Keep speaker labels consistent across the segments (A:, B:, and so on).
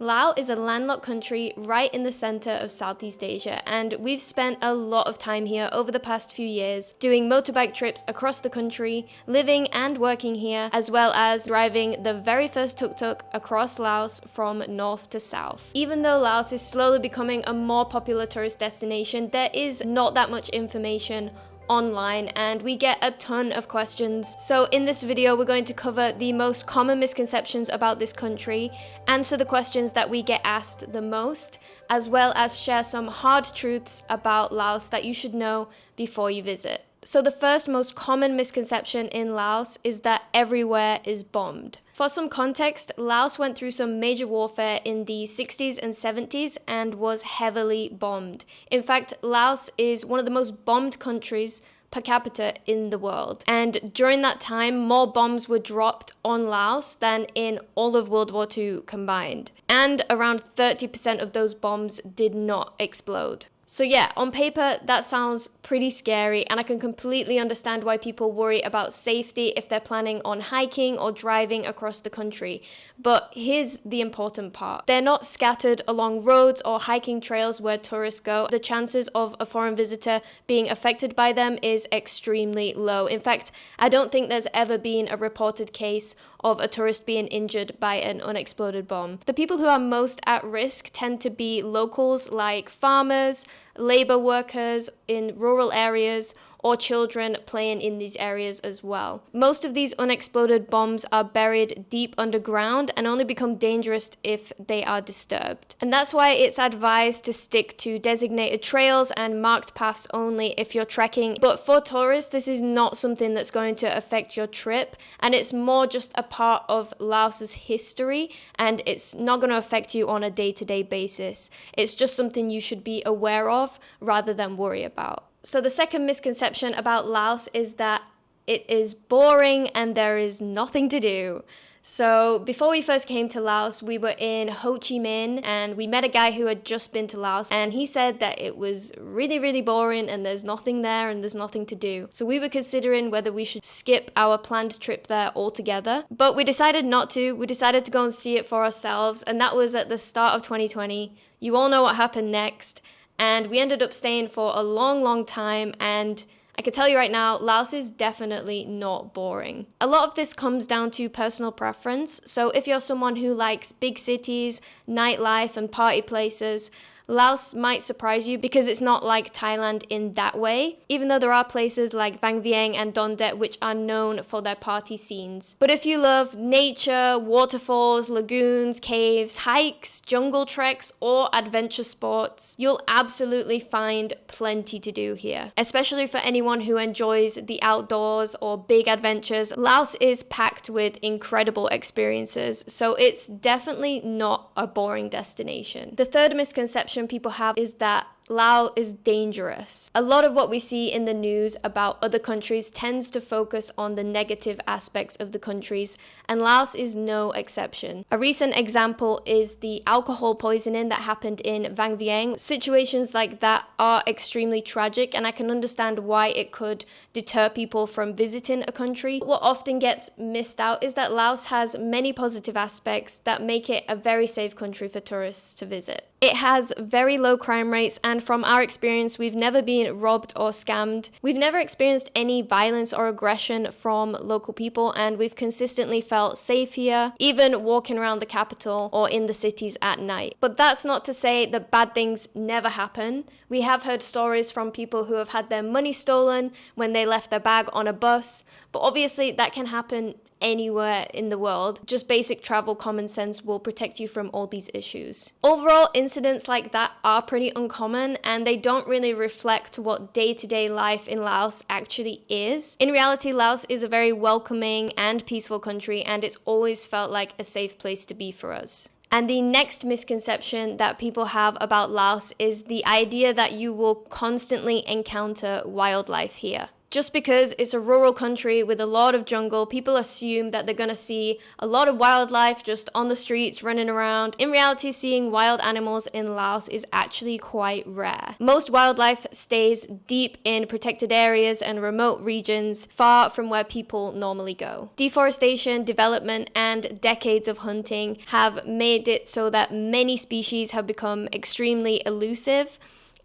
A: Laos is a landlocked country right in the center of Southeast Asia, and we've spent a lot of time here over the past few years doing motorbike trips across the country, living and working here, as well as driving the very first tuk-tuk across Laos from north to south. Even though Laos is slowly becoming a more popular tourist destination, there is not that much information online and we get a ton of questions. So in this video we're going to cover the most common misconceptions about this country, answer the questions that we get asked the most, as well as share some hard truths about Laos that you should know before you visit. So the first most common misconception in Laos is that everywhere is bombed. For some context, Laos went through some major warfare in the 60s and 70s and was heavily bombed. In fact, Laos is one of the most bombed countries per capita in the world. And during that time, more bombs were dropped on Laos than in all of World War II combined. And around 30% of those bombs did not explode. So yeah, on paper, that sounds pretty scary, and I can completely understand why people worry about safety if they're planning on hiking or driving across the country. But here's the important part. They're not scattered along roads or hiking trails where tourists go. The chances of a foreign visitor being affected by them is extremely low. In fact, I don't think there's ever been a reported case of a tourist being injured by an unexploded bomb. The people who are most at risk tend to be locals like farmers, labor workers in rural areas, or children playing in these areas as well. Most of these unexploded bombs are buried deep underground and only become dangerous if they are disturbed. And that's why it's advised to stick to designated trails and marked paths only if you're trekking. But for tourists, this is not something that's going to affect your trip, and it's more just a part of Laos's history, and it's not going to affect you on a day-to-day basis. It's just something you should be aware of rather than worry about. So the second misconception about Laos is that it is boring and there is nothing to do. So before we first came to Laos, we were in Ho Chi Minh and we met a guy who had just been to Laos, and he said that it was really, really boring and there's nothing there and there's nothing to do. So we were considering whether we should skip our planned trip there altogether, but we decided not to. We decided to go and see it for ourselves, and that was at the start of 2020. You all know what happened next. And we ended up staying for a long, long time, and I can tell you right now, Laos is definitely not boring. A lot of this comes down to personal preference, so if you're someone who likes big cities, nightlife, and party places, Laos might surprise you because it's not like Thailand in that way, even though there are places like Vang Vieng and Don Det which are known for their party scenes. But if you love nature, waterfalls, lagoons, caves, hikes, jungle treks, or adventure sports, you'll absolutely find plenty to do here. Especially for anyone who enjoys the outdoors or big adventures, Laos is packed with incredible experiences, so it's definitely not a boring destination. The third misconception people have is that Laos is dangerous. A lot of what we see in the news about other countries tends to focus on the negative aspects of the countries, and Laos is no exception. A recent example is the alcohol poisoning that happened in Vang Vieng. Situations like that are extremely tragic, and I can understand why it could deter people from visiting a country. What often gets missed out is that Laos has many positive aspects that make it a very safe country for tourists to visit. It has very low crime rates, and from our experience, we've never been robbed or scammed. We've never experienced any violence or aggression from local people, and we've consistently felt safe here, even walking around the capital or in the cities at night. But that's not to say that bad things never happen. We have heard stories from people who have had their money stolen when they left their bag on a bus, but obviously that can happen anywhere in the world. Just basic travel common sense will protect you from all these issues. Overall, incidents like that are pretty uncommon, and they don't really reflect what day-to-day life in Laos actually is. In reality, Laos is a very welcoming and peaceful country, and it's always felt like a safe place to be for us. And the next misconception that people have about Laos is the idea that you will constantly encounter wildlife here. Just because it's a rural country with a lot of jungle, people assume that they're gonna see a lot of wildlife just on the streets running around. In reality, seeing wild animals in Laos is actually quite rare. Most wildlife stays deep in protected areas and remote regions, far from where people normally go. Deforestation, development, and decades of hunting have made it so that many species have become extremely elusive,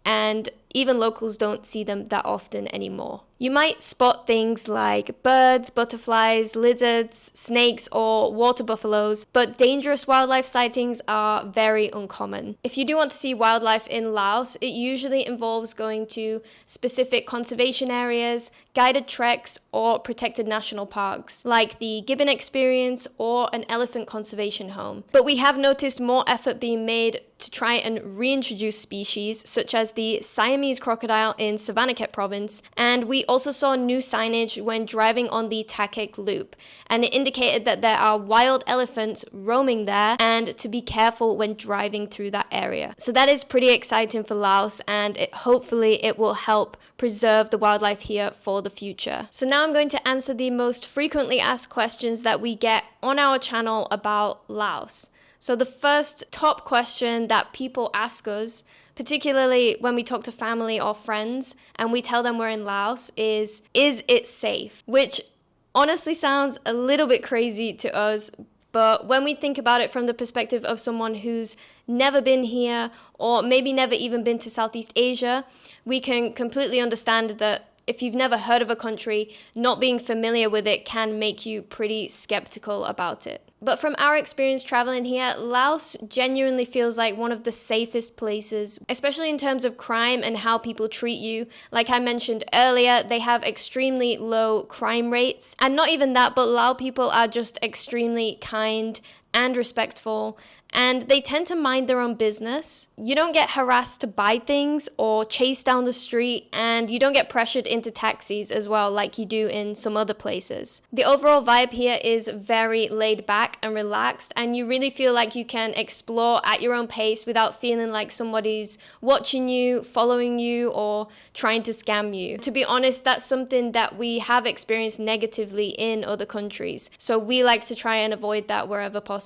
A: and even locals don't see them that often anymore. You might spot things like birds, butterflies, lizards, snakes, or water buffaloes, but dangerous wildlife sightings are very uncommon. If you do want to see wildlife in Laos, it usually involves going to specific conservation areas, guided treks, or protected national parks, like the Gibbon Experience or an elephant conservation home. But we have noticed more effort being made to try and reintroduce species, such as the Siamese crocodile in Savannakhet province, and we also saw new signage when driving on the Takek Loop, and it indicated that there are wild elephants roaming there and to be careful when driving through that area. So that is pretty exciting for Laos, and hopefully it will help preserve the wildlife here for the future. So now I'm going to answer the most frequently asked questions that we get on our channel about Laos. So the first top question that people ask us, particularly when we talk to family or friends and we tell them we're in Laos, is it safe? Which honestly sounds a little bit crazy to us, but when we think about it from the perspective of someone who's never been here or maybe never even been to Southeast Asia, we can completely understand that if you've never heard of a country, not being familiar with it can make you pretty skeptical about it. But from our experience traveling here, Laos genuinely feels like one of the safest places, especially in terms of crime and how people treat you. Like I mentioned earlier, they have extremely low crime rates. And not even that, but Lao people are just extremely kind and respectful, and they tend to mind their own business. You don't get harassed to buy things or chased down the street, and you don't get pressured into taxis as well like you do in some other places. The overall vibe here is very laid back and relaxed, and you really feel like you can explore at your own pace without feeling like somebody's watching you, following you, or trying to scam you. To be honest, that's something that we have experienced negatively in other countries, so we like to try and avoid that wherever possible.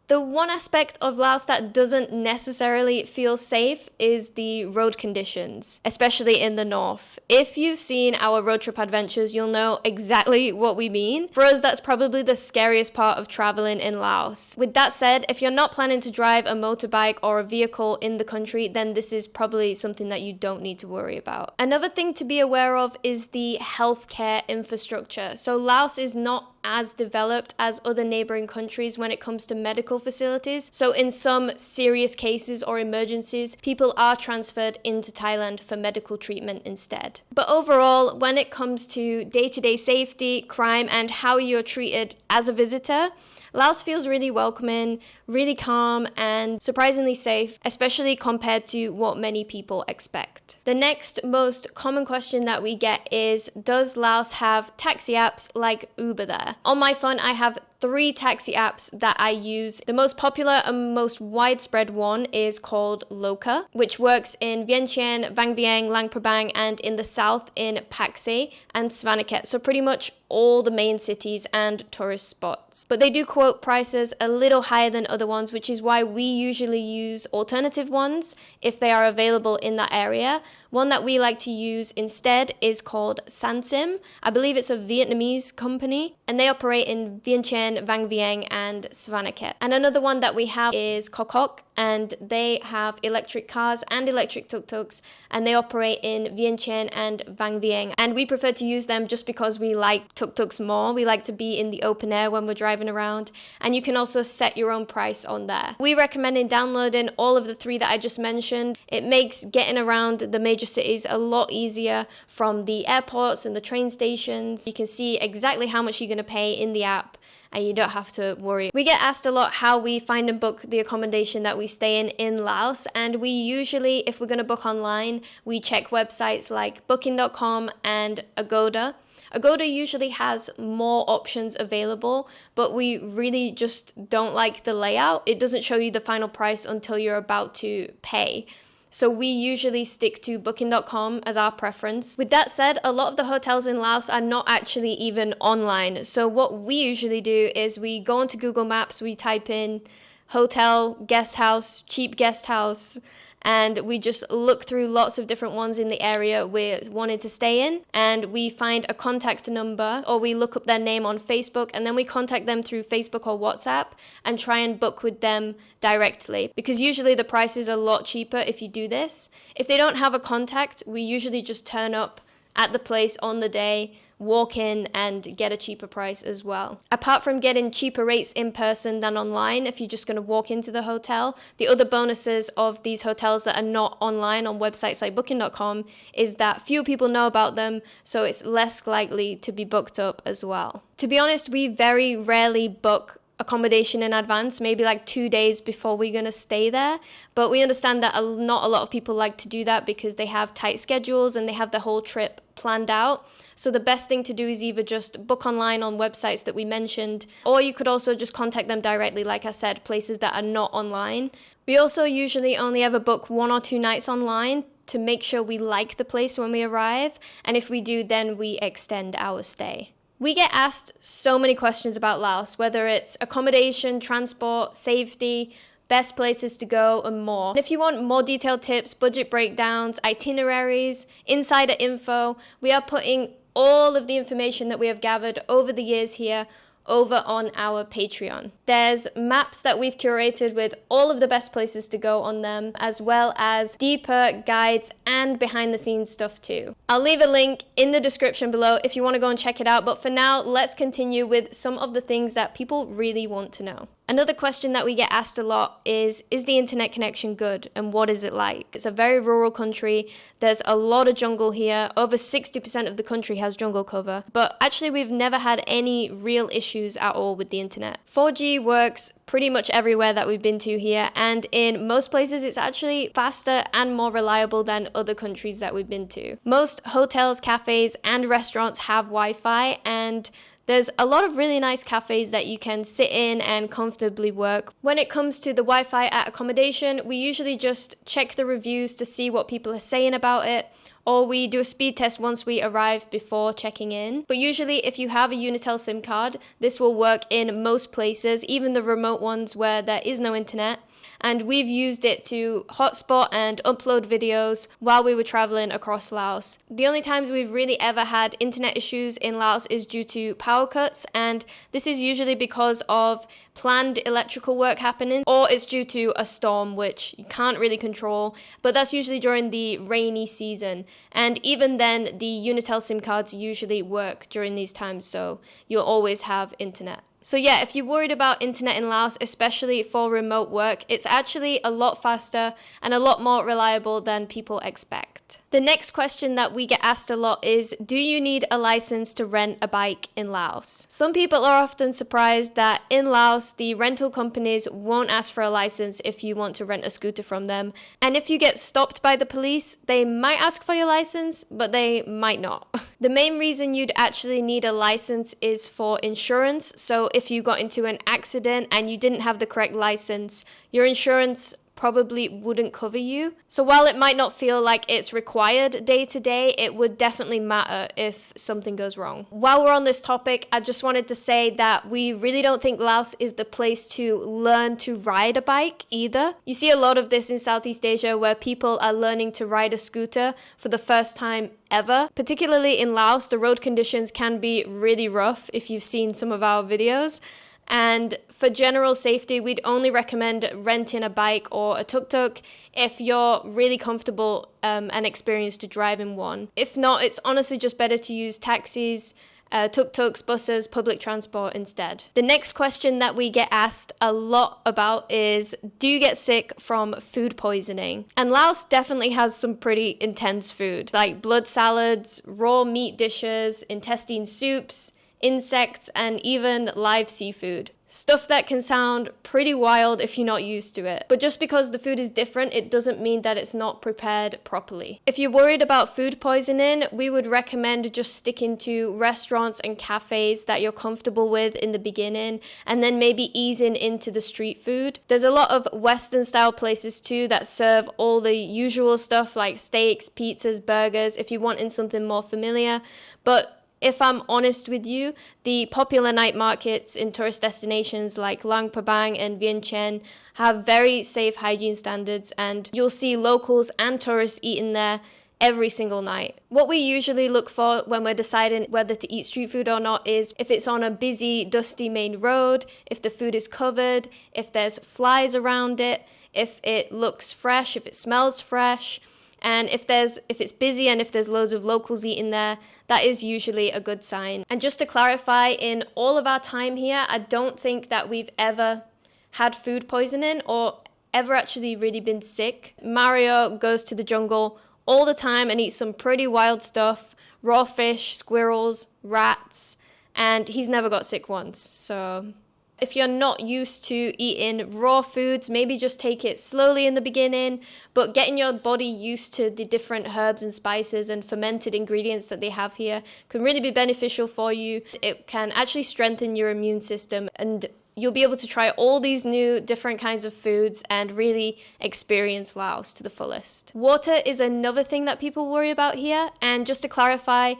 A: The one aspect of Laos that doesn't necessarily feel safe is the road conditions, especially in the north. If you've seen our road trip adventures, you'll know exactly what we mean. For us, that's probably the scariest part of traveling in Laos. With that said, if you're not planning to drive a motorbike or a vehicle in the country, then this is probably something that you don't need to worry about. Another thing to be aware of is the healthcare infrastructure. So Laos is not as developed as other neighboring countries when it comes to medical facilities. So in some serious cases or emergencies, people are transferred into Thailand for medical treatment instead. But overall, when it comes to day-to-day safety, crime, and how you're treated as a visitor, Laos feels really welcoming, really calm, and surprisingly safe, especially compared to what many people expect. The next most common question that we get is, does Laos have taxi apps like Uber there? On my phone, I have 3 taxi apps that I use. The most popular and most widespread one is called Loca, which works in Vientiane, Vang Vieng, Lang Prabang, and in the south in Pak Se and Savannakhet. So pretty much all the main cities and tourist spots. But they do quote prices a little higher than other ones, which is why we usually use alternative ones if they are available in that area. One that we like to use instead is called Sansim. I believe it's a Vietnamese company, and they operate in Vientiane, Vang Vieng, and Savannakhet. And another one that we have is Kokok, and they have electric cars and electric tuk-tuks, and they operate in Vientiane and Vang Vieng. And we prefer to use them just because we like tuk-tuks more. We like to be in the open air when we're driving around, and you can also set your own price on there. We recommend downloading all of the 3 that I just mentioned. It makes getting around the major cities a lot easier from the airports and the train stations. You can see exactly how much you're going to pay in the app, and you don't have to worry. We get asked a lot how we find and book the accommodation that we stay in Laos, and we usually, if we're going to book online, we check websites like booking.com and Agoda. Agoda usually has more options available, but we really just don't like the layout. It doesn't show you the final price until you're about to pay. So we usually stick to booking.com as our preference. With that said, a lot of the hotels in Laos are not actually even online. So what we usually do is we go onto Google Maps, we type in hotel, guest house, cheap guest house, and we just look through lots of different ones in the area we're wanting to stay in, and we find a contact number, or we look up their name on Facebook, and then we contact them through Facebook or WhatsApp and try and book with them directly, because usually the price is a lot cheaper if you do this. If they don't have a contact, we usually just turn up at the place on the day, walk in, and get a cheaper price as well. Apart from getting cheaper rates in person than online, if you're just going to walk into the hotel, the other bonuses of these hotels that are not online on websites like booking.com is that fewer people know about them, so it's less likely to be booked up as well. To be honest, we very rarely book accommodation in advance, maybe like 2 days before we're going to stay there, but we understand that not a lot of people like to do that because they have tight schedules and they have the whole trip planned out. So the best thing to do is either just book online on websites that we mentioned, or you could also just contact them directly, like I said, places that are not online. We also usually only ever book 1 or 2 nights online to make sure we like the place when we arrive, and if we do, then we extend our stay. We get asked so many questions about Laos, whether it's accommodation, transport, safety, best places to go, and more. And if you want more detailed tips, budget breakdowns, itineraries, insider info, we are putting all of the information that we have gathered over the years here over on our Patreon. There's maps that we've curated with all of the best places to go on them, as well as deeper guides and behind the scenes stuff too. I'll leave a link in the description below if you want to go and check it out, but for now, let's continue with some of the things that people really want to know. Another question that we get asked a lot is the internet connection good, and what is it like? It's a very rural country. There's a lot of jungle here. Over 60% of the country has jungle cover, but actually we've never had any real issues at all with the internet. 4G works pretty much everywhere that we've been to here, and in most places it's actually faster and more reliable than other countries that we've been to. Most hotels, cafes, and restaurants have Wi-Fi, and there's a lot of really nice cafes that you can sit in and comfortably work. When it comes to the Wi-Fi at accommodation, we usually just check the reviews to see what people are saying about it, or we do a speed test once we arrive before checking in. But usually if you have a Unitel SIM card, this will work in most places, even the remote ones where there is no internet. And we've used it to hotspot and upload videos while we were traveling across Laos. The only times we've really ever had internet issues in Laos is due to power cuts, and this is usually because of planned electrical work happening, or it's due to a storm, which you can't really control, but that's usually during the rainy season. And even then, the Unitel SIM cards usually work during these times, so you'll always have internet. So yeah, if you're worried about internet in Laos, especially for remote work, it's actually a lot faster and a lot more reliable than people expect. The next question that we get asked a lot is, do you need a license to rent a bike in Laos? Some people are often surprised that in Laos, the rental companies won't ask for a license if you want to rent a scooter from them. And if you get stopped by the police, they might ask for your license, but they might not. The main reason you'd actually need a license is for insurance. So if you got into an accident and you didn't have the correct license, your insurance probably wouldn't cover you. So while it might not feel like it's required day to day, it would definitely matter if something goes wrong. While we're on this topic, I just wanted to say that we really don't think Laos is the place to learn to ride a bike either. You see a lot of this in Southeast Asia where people are learning to ride a scooter for the first time ever. Particularly in Laos, the road conditions can be really rough if you've seen some of our videos. And for general safety, we'd only recommend renting a bike or a tuk-tuk if you're really comfortable and experienced to drive in one. If not, it's honestly just better to use taxis, tuk-tuks, buses, public transport instead. The next question that we get asked a lot about is, do you get sick from food poisoning? And Laos definitely has some pretty intense food, like blood salads, raw meat dishes, intestine soups, insects, and even live seafood. Stuff that can sound pretty wild if you're not used to it. But just because the food is different, it doesn't mean that it's not prepared properly. If you're worried about food poisoning, we would recommend just sticking to restaurants and cafes that you're comfortable with in the beginning, and then maybe easing into the street food. There's a lot of Western style places too that serve all the usual stuff like steaks, pizzas, burgers, if you're wanting something more familiar. But if I'm honest with you, the popular night markets in tourist destinations like Luang Prabang and Vientiane have very safe hygiene standards, and you'll see locals and tourists eating there every single night. What we usually look for when we're deciding whether to eat street food or not is if it's on a busy, dusty main road, if the food is covered, if there's flies around it, if it looks fresh, if it smells fresh. And if it's busy and if there's loads of locals eating there, that is usually a good sign. And just to clarify, in all of our time here, I don't think that we've ever had food poisoning or ever actually really been sick. Mario goes to the jungle all the time and eats some pretty wild stuff, raw fish, squirrels, rats, and he's never got sick once. So if you're not used to eating raw foods, maybe just take it slowly in the beginning, but getting your body used to the different herbs and spices and fermented ingredients that they have here can really be beneficial for you. It can actually strengthen your immune system, and you'll be able to try all these new different kinds of foods and really experience Laos to the fullest. Water is another thing that people worry about here, and just to clarify,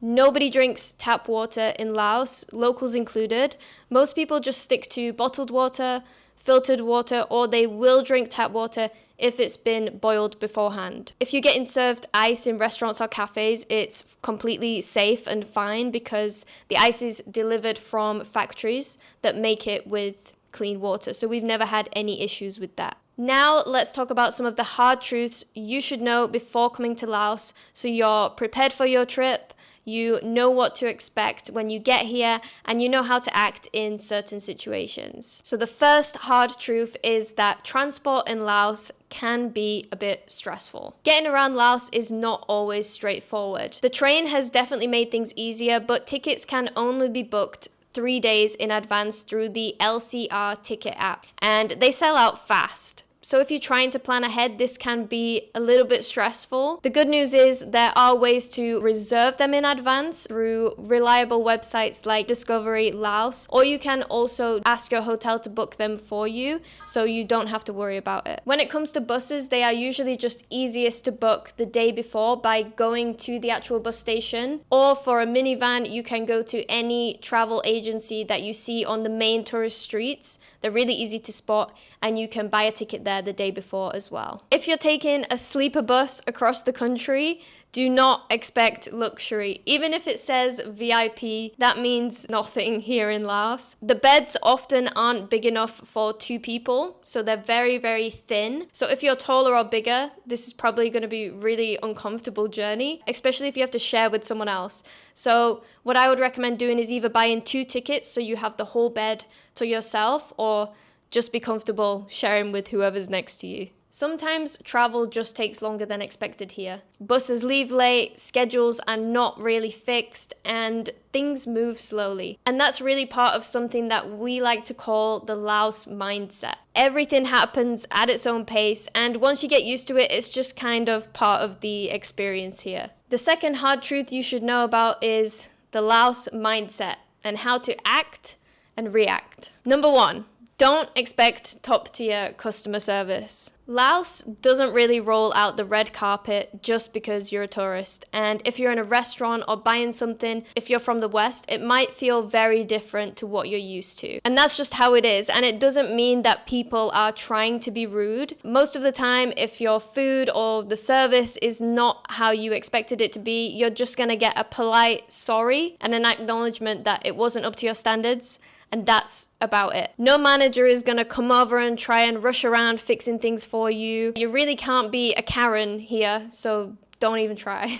A: nobody drinks tap water in Laos, locals included. Most people just stick to bottled water, filtered water, or they will drink tap water if it's been boiled beforehand. If you're getting served ice in restaurants or cafes, it's completely safe and fine because the ice is delivered from factories that make it with clean water. So we've never had any issues with that. Now let's talk about some of the hard truths you should know before coming to Laos so you're prepared for your trip, you know what to expect when you get here, and you know how to act in certain situations. So the first hard truth is that transport in Laos can be a bit stressful. Getting around Laos is not always straightforward. The train has definitely made things easier, but tickets can only be booked 3 days in advance through the LCR ticket app, and they sell out fast. So if you're trying to plan ahead, this can be a little bit stressful. The good news is there are ways to reserve them in advance through reliable websites like Discovery Laos, or you can also ask your hotel to book them for you so you don't have to worry about it. When it comes to buses, they are usually just easiest to book the day before by going to the actual bus station, or for a minivan, you can go to any travel agency that you see on the main tourist streets. They're really easy to spot, and you can buy a ticket there the day before as well. If you're taking a sleeper bus across the country, do not expect luxury. Even if it says VIP, that means nothing here in Laos. The beds often aren't big enough for 2 people, so they're very, very thin. So if you're taller or bigger, this is probably going to be a really uncomfortable journey, especially if you have to share with someone else. So what I would recommend doing is either buying 2 tickets so you have the whole bed to yourself, or just be comfortable sharing with whoever's next to you. Sometimes travel just takes longer than expected here. Buses leave late, schedules are not really fixed, and things move slowly. And that's really part of something that we like to call the Laos mindset. Everything happens at its own pace, and once you get used to it, it's just kind of part of the experience here. The second hard truth you should know about is the Laos mindset and how to act and react. Number 1. Don't expect top-tier customer service. Laos doesn't really roll out the red carpet just because you're a tourist. And if you're in a restaurant or buying something, if you're from the West, it might feel very different to what you're used to. And that's just how it is. And it doesn't mean that people are trying to be rude. Most of the time, if your food or the service is not how you expected it to be, you're just gonna get a polite sorry and an acknowledgement that it wasn't up to your standards. And that's about it. No manager is gonna come over and try and rush around fixing things for you. You really can't be a Karen here, so don't even try.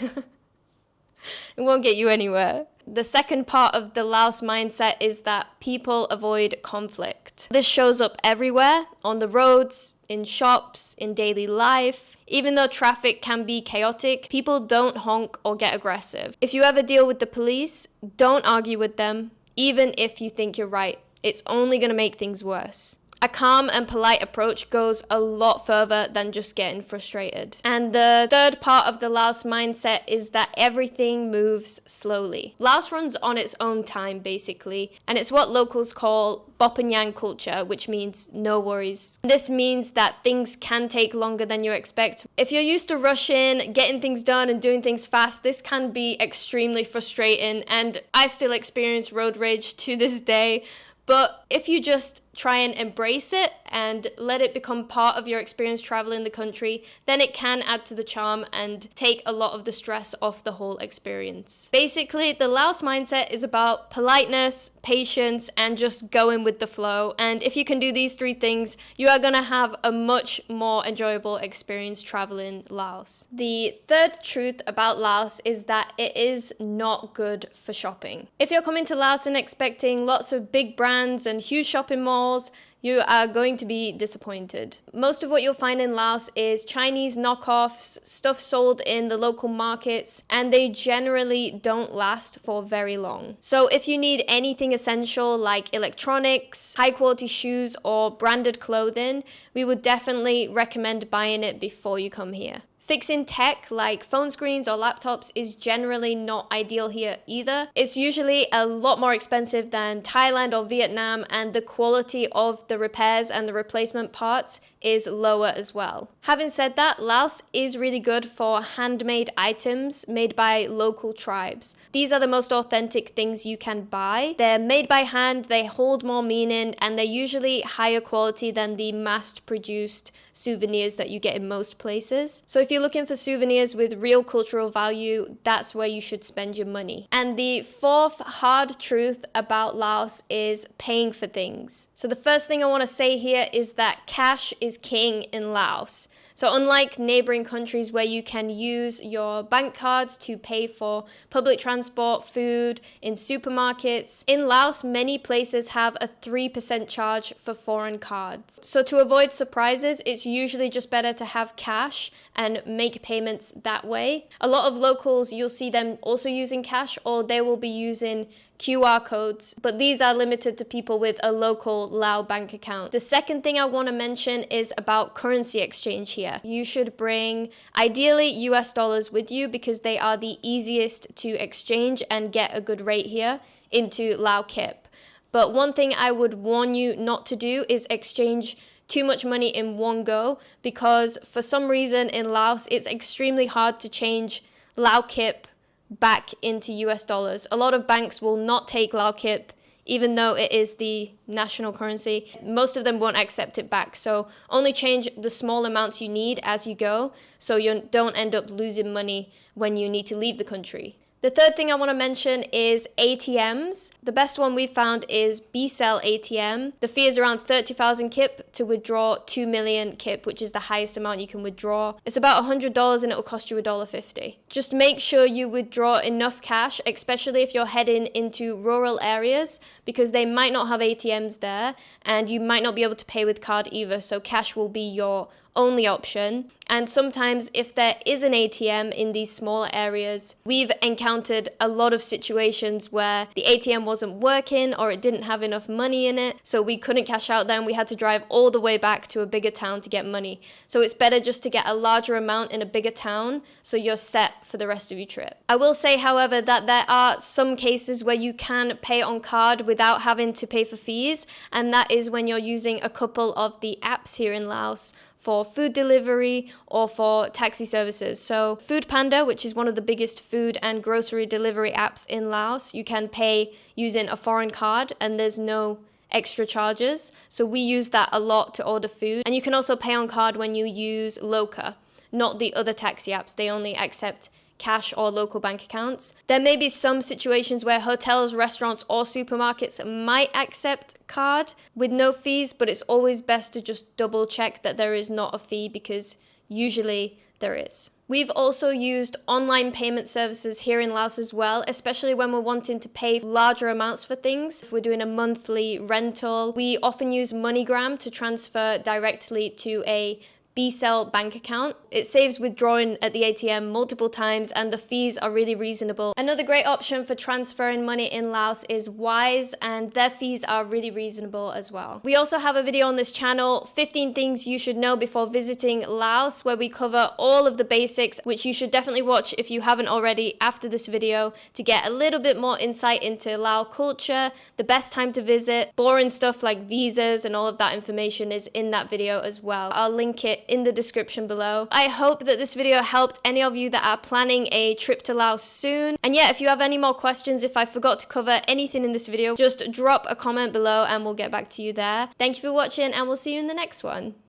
A: It won't get you anywhere. The second part of the Laos mindset is that people avoid conflict. This shows up everywhere, on the roads, in shops, in daily life. Even though traffic can be chaotic, people don't honk or get aggressive. If you ever deal with the police, don't argue with them, even if you think you're right. it's only going to make things worse. A calm and polite approach goes a lot further than just getting frustrated. And the third part of the Laos mindset is that everything moves slowly. Laos runs on its own time, basically, and it's what locals call Bopanyang culture, which means no worries. This means that things can take longer than you expect. If you're used to rushing, getting things done and doing things fast, this can be extremely frustrating, and I still experience road rage to this day. But if you just try and embrace it and let it become part of your experience traveling the country, then it can add to the charm and take a lot of the stress off the whole experience. Basically, the Laos mindset is about politeness, patience, and just going with the flow. And if you can do these three things, you are going to have a much more enjoyable experience traveling Laos. The third truth about Laos is that it is not good for shopping. If you're coming to Laos and expecting lots of big brands and huge shopping malls, you are going to be disappointed. Most of what you'll find in Laos is Chinese knockoffs, stuff sold in the local markets, and they generally don't last for very long. So if you need anything essential like electronics, high quality shoes, or branded clothing, we would definitely recommend buying it before you come here. Fixing tech like phone screens or laptops is generally not ideal here either. It's usually a lot more expensive than Thailand or Vietnam, and the quality of the repairs and the replacement parts is lower as well. Having said that, Laos is really good for handmade items made by local tribes. These are the most authentic things you can buy. They're made by hand, they hold more meaning, and they're usually higher quality than the mass-produced souvenirs that you get in most places. So if you're looking for souvenirs with real cultural value, that's where you should spend your money. And the fourth hard truth about Laos is paying for things. So the first thing I want to say here is that cash is king in Laos. So unlike neighboring countries where you can use your bank cards to pay for public transport, food, in supermarkets, in Laos many places have a 3% charge for foreign cards. So to avoid surprises, it's usually just better to have cash and make payments that way. A lot of locals, you'll see them also using cash, or they will be using QR codes, but these are limited to people with a local Lao bank account. The second thing I want to mention is about currency exchange here. You should bring ideally US dollars with you because they are the easiest to exchange and get a good rate here into Lao Kip. But one thing I would warn you not to do is exchange too much money in one go, because for some reason in Laos it's extremely hard to change Lao Kip back into US dollars. A lot of banks will not take Lao Kip even though it is the national currency. Most of them won't accept it back, so only change the small amounts you need as you go so you don't end up losing money when you need to leave the country. The third thing I want to mention is ATMs. The best one we found is B-Cell ATM. The fee is around 30,000 kip to withdraw 2 million kip, which is the highest amount you can withdraw. It's about $100 and it will cost you $1.50. Just make sure you withdraw enough cash, especially if you're heading into rural areas, because they might not have ATMs there and you might not be able to pay with card either, so cash will be your only option. And sometimes if there is an ATM in these smaller areas, we've encountered a lot of situations where the ATM wasn't working or it didn't have enough money in it, so we couldn't cash out then. We had to drive all the way back to a bigger town to get money. So it's better just to get a larger amount in a bigger town so you're set for the rest of your trip. I will say, however, that there are some cases where you can pay on card without having to pay for fees, and that is when you're using a couple of the apps here in Laos for food delivery or for taxi services. So Food Panda, which is one of the biggest food and grocery delivery apps in Laos, you can pay using a foreign card and there's no extra charges. So we use that a lot to order food. And you can also pay on card when you use Loca, not the other taxi apps. They only accept cash or local bank accounts. There may be some situations where hotels, restaurants, or supermarkets might accept card with no fees, but it's always best to just double check that there is not a fee, because usually there is. We've also used online payment services here in Laos as well, especially when we're wanting to pay larger amounts for things. If we're doing a monthly rental, we often use MoneyGram to transfer directly to a BCell bank account. It saves withdrawing at the ATM multiple times and the fees are really reasonable. Another great option for transferring money in Laos is Wise, and their fees are really reasonable as well. We also have a video on this channel, 15 things you should know before visiting Laos, where we cover all of the basics, which you should definitely watch if you haven't already after this video to get a little bit more insight into Lao culture, the best time to visit. Boring stuff like visas and all of that information is in that video as well. I'll link it in the description below. I hope that this video helped any of you that are planning a trip to Laos soon. And yeah, if you have any more questions, if I forgot to cover anything in this video, just drop a comment below and we'll get back to you there. Thank you for watching and we'll see you in the next one.